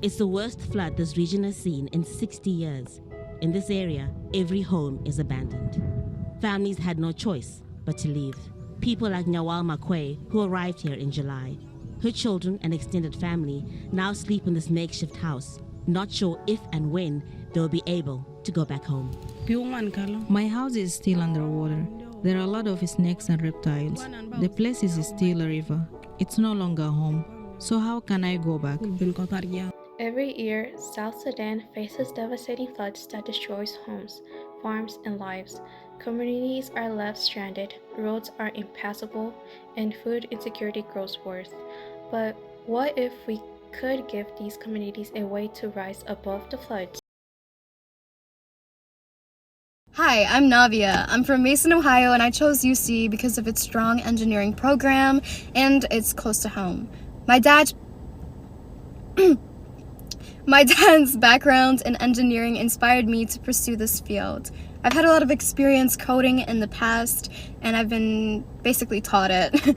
It's the worst flood this region has seen in 60 years. In this area, every home is abandoned. Families had no choice but to leave. People like Nyawal Makwe, who arrived here in July. Her children and extended family now sleep in this makeshift house, not sure if and when they'll be able to go back home. My house is still underwater. There are a lot of snakes and reptiles. The place is still a river. It's no longer home. So how can I go back? Every year, South Sudan faces devastating floods that destroys homes, farms, and lives. Communities are left stranded, roads are impassable, and food insecurity grows worse. But what if we could give these communities a way to rise above the floods? Hi, I'm Navia. I'm from Mason, Ohio, and I chose UC because of its strong engineering program and it's close to home. My dad's background in engineering inspired me to pursue this field. I've had a lot of experience coding in the past, and I've been basically taught it.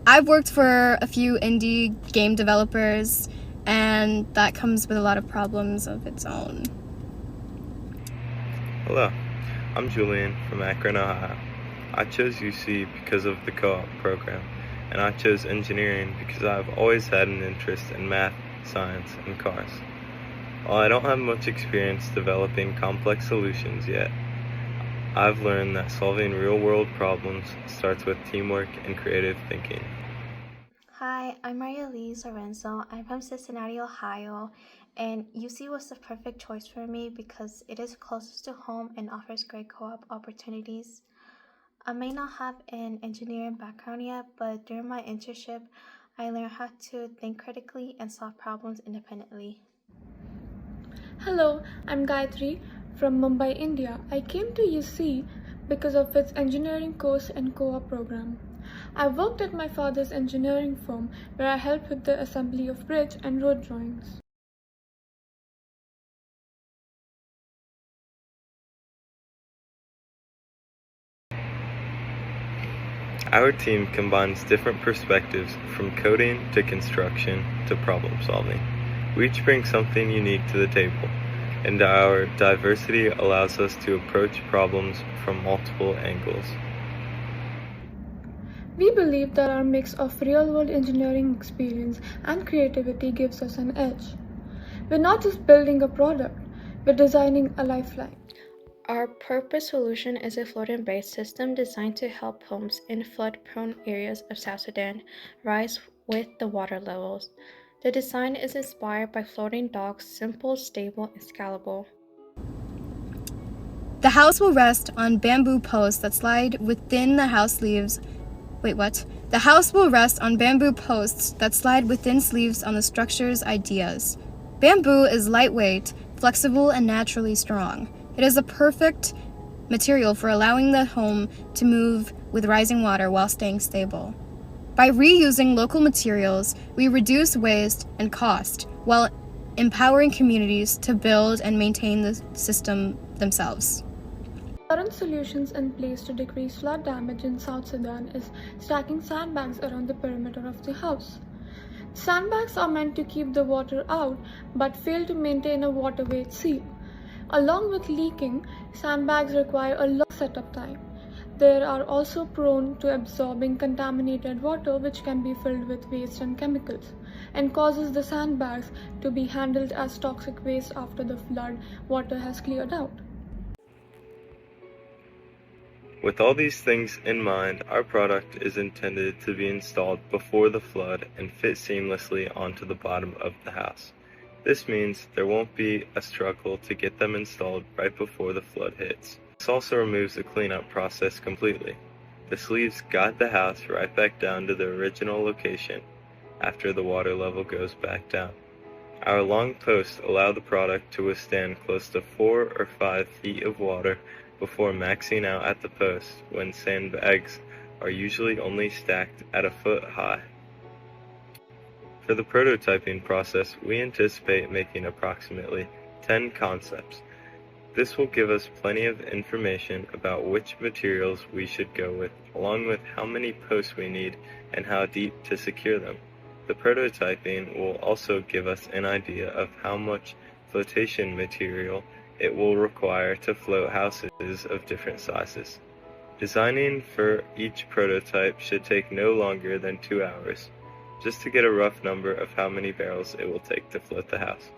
I've worked for a few indie game developers, and that comes with a lot of problems of its own. Hello, I'm Julian from Akron, Ohio. I chose UC because of the co-op program, and I chose engineering because I've always had an interest in math, science, and cars. While I don't have much experience developing complex solutions yet, I've learned that solving real-world problems starts with teamwork and creative thinking. Hi, I'm Maria Lee Lorenzo. I'm from Cincinnati, Ohio, and UC was the perfect choice for me because it is closest to home and offers great co-op opportunities. I may not have an engineering background yet, but during my internship, I learned how to think critically and solve problems independently. Hello, I'm Gayatri from Mumbai, India. I came to UC because of its engineering course and co-op program. I worked at my father's engineering firm where I helped with the assembly of bridge and road drawings. Our team combines different perspectives from coding to construction to problem solving. We each bring something unique to the table, and our diversity allows us to approach problems from multiple angles. We believe that our mix of real-world engineering experience and creativity gives us an edge. We're not just building a product, we're designing a lifeline. Our purpose solution is a floating-based system designed to help homes in flood-prone areas of South Sudan rise with the water levels. The design is inspired by floating docks, simple, stable, and scalable. The house will rest on bamboo posts that slide within the house sleeves. The house will rest on bamboo posts that slide within sleeves on the structure's ideas. Bamboo is lightweight, flexible, and naturally strong. It is a perfect material for allowing the home to move with rising water while staying stable. By reusing local materials, we reduce waste and cost while empowering communities to build and maintain the system themselves. Current solutions in place to decrease flood damage in South Sudan is stacking sandbags around the perimeter of the house. Sandbags are meant to keep the water out but fail to maintain a waterway seal. Along with leaking, sandbags require a long setup time. They are also prone to absorbing contaminated water, which can be filled with waste and chemicals, and causes the sandbags to be handled as toxic waste after the flood water has cleared out. With all these things in mind, our product is intended to be installed before the flood and fit seamlessly onto the bottom of the house. This means there won't be a struggle to get them installed right before the flood hits. This also removes the cleanup process completely. The sleeves guide the house right back down to the original location after the water level goes back down. Our long posts allow the product to withstand close to 4 or 5 feet of water before maxing out at the post, when sandbags are usually only stacked at a foot high. For the prototyping process, we anticipate making approximately 10 concepts. This will give us plenty of information about which materials we should go with, along with how many posts we need and how deep to secure them. The prototyping will also give us an idea of how much flotation material it will require to float houses of different sizes. Designing for each prototype should take no longer than 2 hours, just to get a rough number of how many barrels it will take to float the house.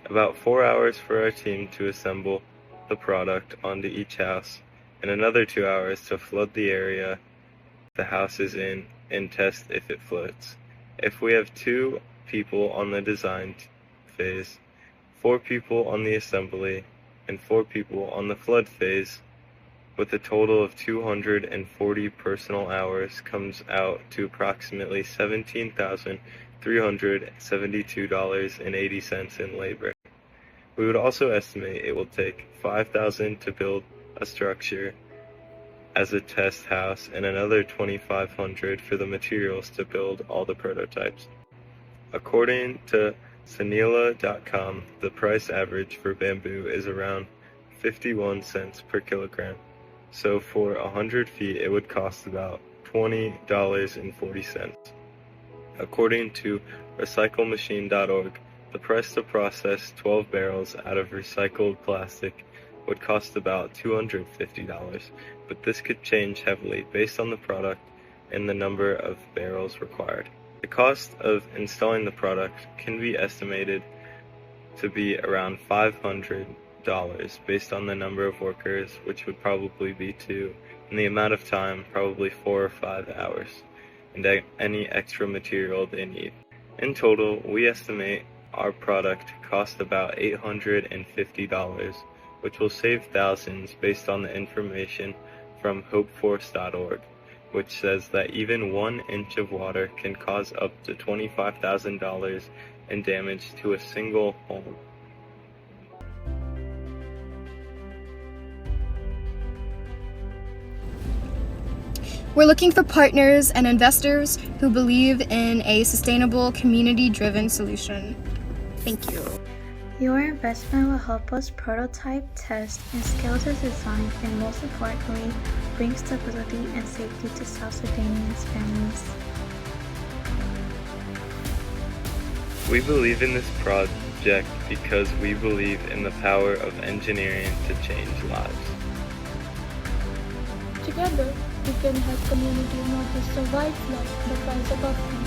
About 4 hours for our team to assemble the product onto each house, and another 2 hours to flood the area the house is in and test if it floats. If we have 2 people on the design phase, 4 people on the assembly, and 4 people on the flood phase, with a total of 240 personal hours, comes out to approximately $17,372.80 in labor. We would also estimate it will take $5,000 to build a structure as a test house and another $2,500 for the materials to build all the prototypes. According to Sanila.com, the price average for bamboo is around 51 cents per kilogram. So for 100 feet, it would cost about $20.40. According to recyclemachine.org, the price to process 12 barrels out of recycled plastic would cost about $250, but this could change heavily based on the product and the number of barrels required. The cost of installing the product can be estimated to be around $500 based on the number of workers, which would probably be 2, and the amount of time, probably 4 or 5 hours, and any extra material they need. In total, we estimate our product cost about $850, which will save thousands based on the information from hopeforce.org, which says that even 1 inch of water can cause up to $25,000 in damage to a single home. We're looking for partners and investors who believe in a sustainable, community-driven solution. Thank you. Your investment will help us prototype, test, and scale the design, and most importantly, bring stability and safety to South Sudanese families. We believe in this project because we believe in the power of engineering to change lives. Together, we can help communities not just survive flood, but rise above them.